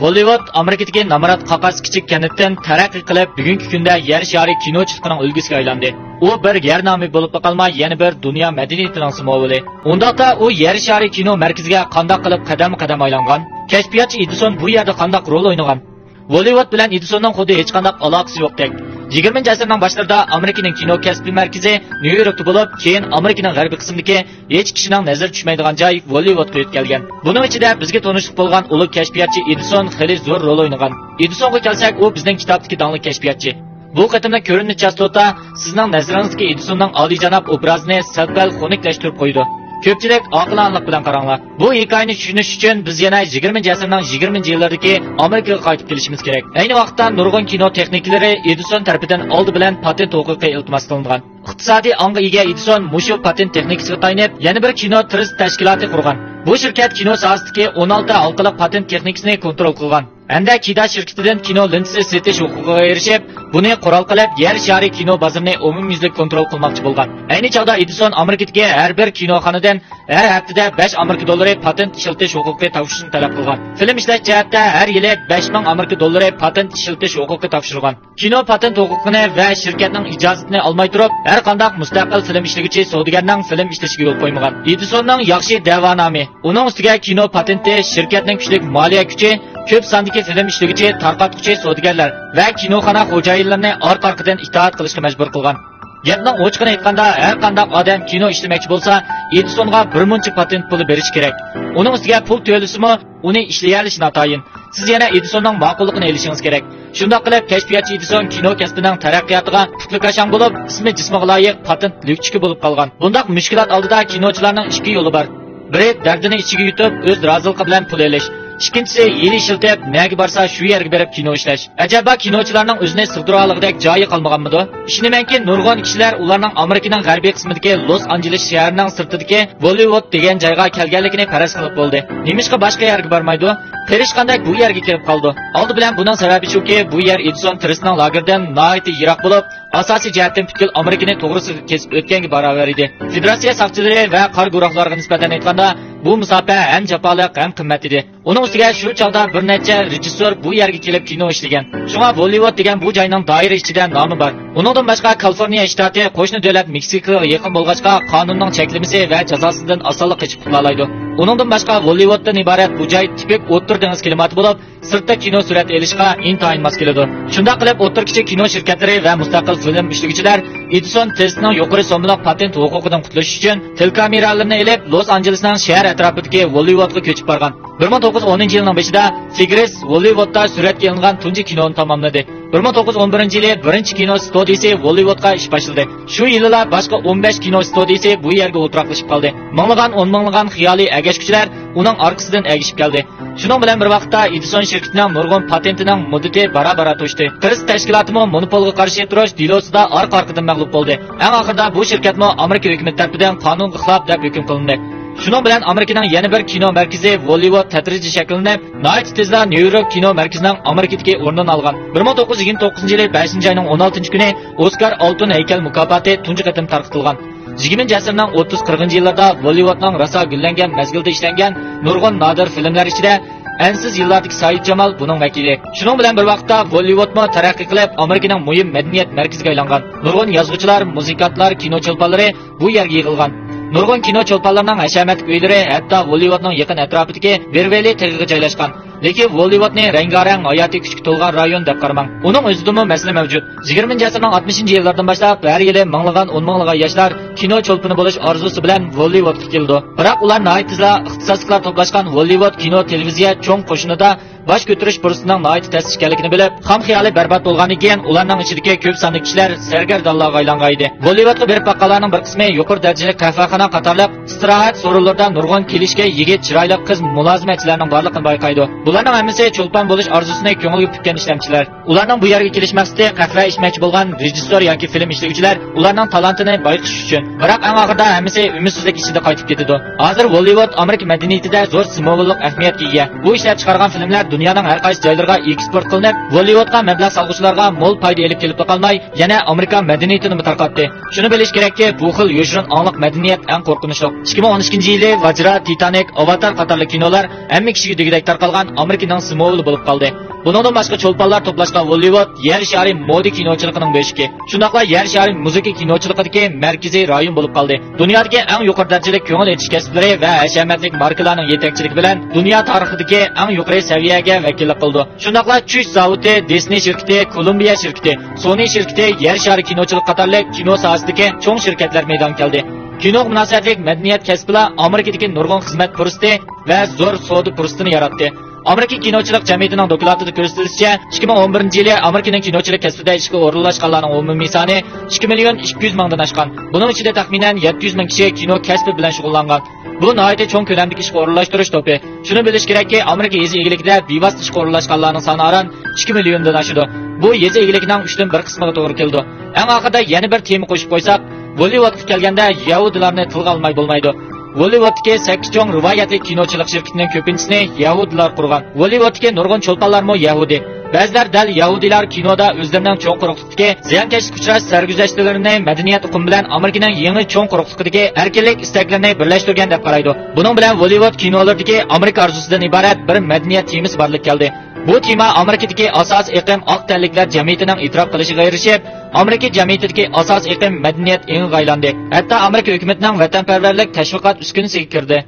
Bollywood Amerikadagi Namarat qaqas kichik kanitdan taraqqiy qilib, bugungi kunda yer shari kinochiligining ulgisiga aylandi. U bir yer nomi bo'lib qolmay, yana bir dunyo madaniyatining simovili. Undaqda u yer shari kino markaziga qanday qilib qadam-qadam aylangan? Kashfiyotchi Edison bu yerda qanday rol o'ynagan? Bollywood bilan Edisonning xuddi hech qanday aloqasi yo'qdek. 20-asrning boshlarida Amerikaning kino kasbi markazi Nyu-Yorkda bo'lib, keyin Amerikaning g'arbiy qismidagi hech kishining nazar tushmaydigan joy Bollywoodga yetkazgan. Buning ichida bizga tanishib bo'lgan ulug' kashfiyotchi Edison xili zo'r rol o'ynagan. Edisonga kelsak, u bizning kitobdagi donli kashfiyotchi. Bu qatimda ko'rinib chastota sizning nazaringizga Edisonning oliyjanob obrazini salbal xoniklashtirib qo'ydi. Ko'pchilik oqilanlik bilan qaranglar. Bu hikoyani tushunish uchun biz yana 20-asrning 20-yillardagi Amerikaga qaytib kelishimiz kerak. Ayni vaqtda nurg'un kino texnikalari Edison tarafidan oldi bilan patent huquqiga iltimos qilingan. Iqtisodiy ongga ega Edison mushu patent texnikasiga tayanib, yana bir kino trust tashkiloti qurgan. Bu shirkat kino sohasidagi 16 halqali patent texnikasini kontrol qilgan. Anda Kida shirkatidan kino lensasi setish huquqiga erishib, buni qurol qilib, yer shari kino bozorini umumyuzlik kontrol qilmoqchi bo'lgan. Ayni chog'da Edison Amerikadagi har bir kinoxonadan har haftada 5 Amerika dollari patent ishlatish huquqi topshirishni talab qilgan. Film ishlash jihatda har yili 5000 Amerika dollari patent ishlatish huquqi topshirgan. Kino patent huquqini va shirkatning ijozatini olmay turib, har qanday mustaqil film ishlaguvchi savdogarning film ishlashiga yo'l qo'ymagan. Edisonning yaxshi da'vonomi, uning ustiga kino patenti, shirkatning kuchli moliya kuchi, ko'p sondagi film ishlaguvchi tarqatuvchi savdogarlar va kinoxona xo'jayinlarini orqa-orqadan itoat qilishga majbur qilgan. Gapning ochiqini aytganda, har qanday odam kino ishlamoqchi bo'lsa, Edisonga bir muncha patent puli berish kerak. Uning ustiga pul to'lasimi, uni ishlayolish notayin. Siz yana Edisonning ma'qulligini olishingiz kerak. Shunday qilib, kashfiyotchi Edison kino kasbining taraqqiyotiga putukashon bo'lib, ismi jismiga loyiq patent lyukchiki bo'lib qolgan. Bunday mushkulot oldida kinochilarning ikki yo'li bor. Biri dardini ichiga yutib, o'z roziligi bilan pul olish. İkincisi yeni işiltib, nega borsa shu yerga berib kino ishlash. Acaba kinochilarning o'zini sig'diraligidek joyi qolmaganmidi? Ishonamanki, nurg'un kishilar ularning Amerikaning g'arbiy qismidagi Los Angeles shahrining sirtidagi Bollywood degan joyga kelganligini faraz qilib bo'ldi. Nemishqa boshqa yerga bormaydi? Qirishqandak bu yerga kelib qoldi. Oldi bilan buning sababi shuki, bu yer Edison Trustning lagerdan nihoyat yiroq bo'lib, asosiy jihatdan butkul Amerikani to'g'risi kesib o'tganga barobar edi. Federatsiya saqchilari va qor guruhlariga nisbatan aytganda, bu musofa ham jafoliq ham qimmat edi. Uning ustiga shu chog'da bir necha rejissyor bu yerga kelib kino ishlagan. Shunga Bollywood degan bu joyning doira ichida nomi bor. Uningdan boshqa Kaliforniya shtati qo'shni davlat Meksikaga yaqin bo'lg'achqa qonunning cheklamasi va jazosidan osonlik qechib qutulaydi. Uningdan boshqa Bollywooddan iborat bu joy tipik o'ttir dengiz klimati bo'lib, sirtda kino surat elishga intayin mos keladi. Shunday qilib, o'ttir kichik kino shirkatlari va mustaqil film ishlaguvchilar Edison Trustning yuqori so'mliq patent huquqidan qutulish uchun telekameralarni elib Los Angelesning shahar atrofidagi Bollywoodga ko'chib borgan. 1910-yilning beshida Figres Bollywoodda suratga olingan tunji kinoni tamomladi. 1911-yili birinchi kino studiyasi Bollywoodga ish boshladi. Shu yilda boshqa 15 kino studiyasi bu yerga o'tiraqlashib qoldi. Minglagan, o'nminglagan xiyoliy agashuvchilar uning orqasidan agishib keldi. Shuning bilan bir vaqtda Edison shirkatining nurg'un patentining muddati barabar to'shdi. Trust tashkilotimi monopolga qarshi turish dilosida orqa-orqadan mag'lub bo'ldi. Eng oxirida bu shirkatmi Amerika hukumati tomonidan qonunga xilof deb hukm qilindi. Shuning bilan Amerikaning yana bir kino markazi Bollywood tadrijiy shakllanib, nihoyat tezda Nyu-York kino markazining Amerikadagi o'rnini olgan. 1929-yili 5-oyning 16-kuni Oscar Oltin haykal mukofoti tunji qatim tarqatilgan. 20-asrning 30-40-yillarda Bollywoodning rosa gullangan mazgilda ishlangan nurg'un nodir filmlar ichida ansiz yillardagi Said Jamal buning vakili. Shuning bilan bir vaqtda Bollywoodmi taraqqiy qilib, Amerikaning muhim madaniyat markaziga aylangan. Nurg'un yozuvchilar, muzikantlar, kino chilpanlari bu yerga yig'ilgan. Nurg'un kino chilpanlarining hashamatli uylari hatto Bollywoodning yaqin atrofidagi Beverly Hillsga joylashgan. Lekin Bollywoodni rangarang hayotiy kuchga to'lgan rayon deb qaramang. Uning o'zidami masala mavjud. 20-asrning 60-yillardan boshlab har yili minglagan, o'nminglagan yoshlar kino chilpini bo'lish orzusi bilan Bollywoodga keldi. Biroq ular nihoyat tezda ixtisosliklar to'plashgan Bollywood kino televiziya cho'ng qo'shinida bosh ko'tarish fursatining nihoyat ta'sis ekanligini bilib, ham xiyoli barbod bo'lgandan keyin ularning ichidagi ko'p sonli kishilar sargardonlarga aylangan edi. Bollywoodga berib baqqanlarning bir qismi yuqori darajali qahvaxona qatorliq istirohat so'rinlarida nurg'un kelishga yigit chiroyli qiz mulozimatchilarning borligini bayqaydi. Ularning hammasi cho'lpan bo'lish orzusini ko'ngilga pukkan ishlamchilar. Ularning bu yerga kelish maqsadi qahva ichmoqchi bo'lgan rejissyor yoki film ishlovchilar ularning talantini bayqish uchun. Biroq eng oxirida hammasi umidsizlik ichida qaytib ketadi. Hozir Bollywood Amerika madaniyatida zo'r simvollik ahamiyatga ega. Bu ishlab chiqargan filmlar dunyoning har qaysi joylariga eksport qilinib, Bollywoodga mablag' solg'uvchilarga mo'l foyda elib kelib qolmay, yana Amerika madaniyatini tarqatdi. Shuni bilish kerakki, bu xil yo'shirin angliq madaniyat eng qo'rqinchli. 2012-yili Vajra, Titanic, Avatar qatorli kinolar hamma kishiga degidek tarqalgan Amerikaning simovuli bo'lib qoldi. Buningdan boshqa cho'lponlar to'plashgan Hollywood yer shari moda kinochiligining beshigi. Shundaqla yer shari musiqa kinochiligidagi markaziy rayon bo'lib qoldi. Dunyodagi eng yuqori darajada ko'ngil etish kasblari va hashamatlik markalarning yetakchiligi bilan dunyo tarixidagi eng yuqori saviyaga vakillik qildi. Shundaqla Chush zavodi, Disney shirkati, Columbia shirkati, Sony shirkati, yer shari kinochilik qatorliq kino sohasidagi cho'ng shirkatlar maydon keldi. Kino munosabatlik madaniyat kasbilar Amerikadagi nurg'un xizmat fursati va zo'r savdo fursatini yaratdi. Amerika kinochilik jamiyatining dokladida ko'rsatilishicha, 2011-yili Amerikaning kinochilik kasbida ishga o'rinlashganlarning umumiy soni 2 million 200 mingdan oshgan. Buning ichida taxminan 700 ming kishi kino kasbi bilan shug'ullangan. Bu nihoyatda cho'ng ko'lamdagi ishga o'rinlashtirish to'pi. Shuni bilish kerakki, Amerika yezi egiligida bevosita ishga o'rinlashganlarning soni aran 2 milliondan oshadi. Bu yezi egiligining 3dan 1 qismiga to'g'ri keldi. Eng oxirida yana bir tema qo'shib qo'ysak, Hollywoodga kelganda yahudilarni tilga olmay bo'lmaydi. Hollywoodga 8 cho'ng rivoyatli kinochilik shirkatining ko'pinchisini yahudilar qurgan. Hollywoodga nurg'un cho'lponlarmi yahudi. Ba'zilar dal yahudilar kinoda o'zlarining cho'ng quruqlikdagi ziyonkashlik uchrash sarguzashtalarini madaniyat uqum bilan Amerikaning yangi cho'ng quruqlikdagi erkinlik istaklarini birlashtirgan deb qaraydi. Buning bilan Hollywood kinolaridagi Amerika orzusidan iborat bir madaniyat temasi borlik keldi. Bu tema Amerikadagi asos iqlim oq tanliklar jamiyatining e'tirof qilishiga erishib, Amerika jamiyatidagi asos iqlim madaniyat eng g'aylandi. Hatto Amerika hukumatining vatanparvarlik tashviqot uskunasiga kirdi.